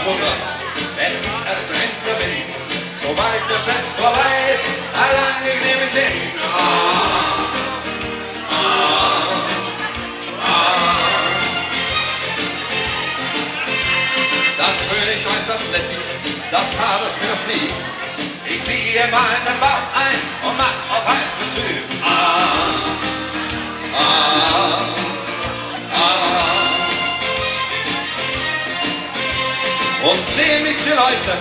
Programm, wenn ich erst Rentner bin, sobald der Stress vorbei ist, erlang ich nämlich hin. Dann fühle ich äußerst lässig, das war das mir noch nie. Ich ziehe meinen Bauch ein und mach auf heißen Typ. Und sehen mich die Leute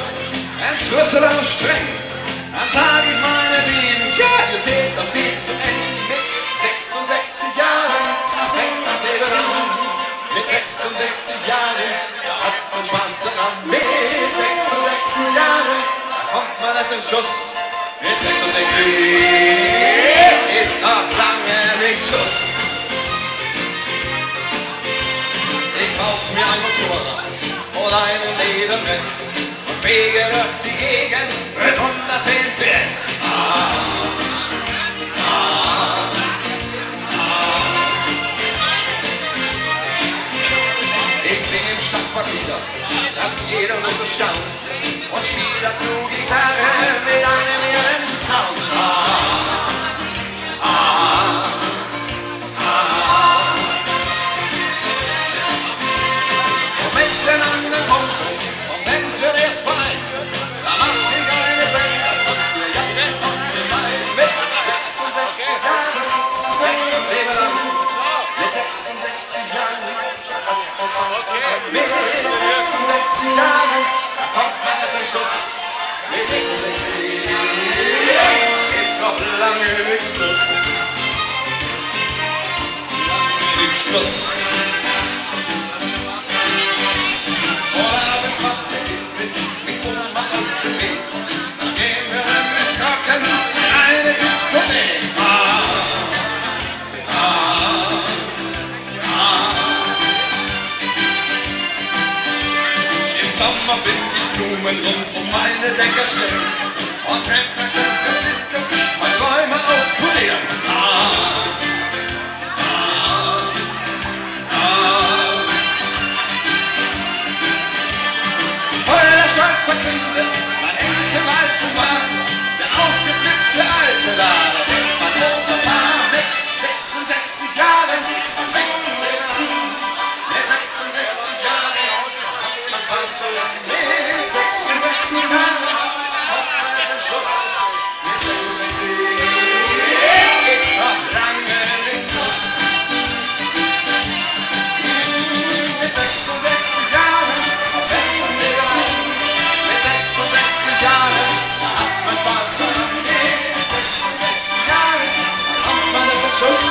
entrüstet und streng, dann sag ich meine Lieben, tja, ihr seht das viel zu eng. Mit 66 Jahren fängt das Leben an. Mit 66 Jahren, da hat man Spaß daran. Mit 66 Jahren, da kommt man erst in Schuss. Mit 66 ist noch lange nicht Schluss. Ich kauf mir ein Motorrad oder einen Lederdress und fege durch die Gegend mit 110 PS. Ich sing im Stadtpark Lieder, dass jeder so bestaunt, und spiel dazu Gitarre mit einem ihren Sound. Und mit den anderen Kumpels, und wenn's wird erst vorbei, da mach ich eine Band, und wir jatzen auf den Mai. Mit 66 Jahren fängt das Leben an. Mit 66 Jahren, da kommt man Spaß daran. Mit 66 Jahren, da kommt man erst in Schuss. Mit 66 ist noch lange nichts Schluss. Nichts Schluss. Oder bis machte ich mit Oma auf den Weg. Dann gehen wir mit Rocken in eine Diskothek. Im Sommer find ich Blumen rund um meine Decke schwimmen und kennt nach San Francisco mein Träume auskurieren. Voller Stolz verkündet mein Enkel alten Mann, der ausgeflippte Alte da, das ist mein Opa mit 66 Jahren. Am Becken leben an, mit 66 Jahren hat man Spaß daran. Mit 66 Jahren kommt man erst in Schuss. Mit 66 ist noch lange nicht Schluss. Mit 66 Jahren fängt das Leben an. Mit 66 Jahren, da hat man Spaß daran. Mit 66 Jahren kommt man erst in Schuss.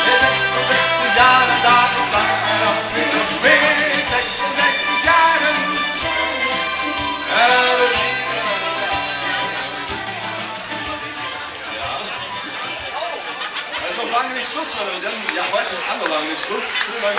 Mit 66 Jahren, da ist lange noch nicht Schluss. Mit 66 Jahren. Das ist noch lange nicht Schluss, weil ja, heute ist noch lange nicht Schluss. Vielen Dank.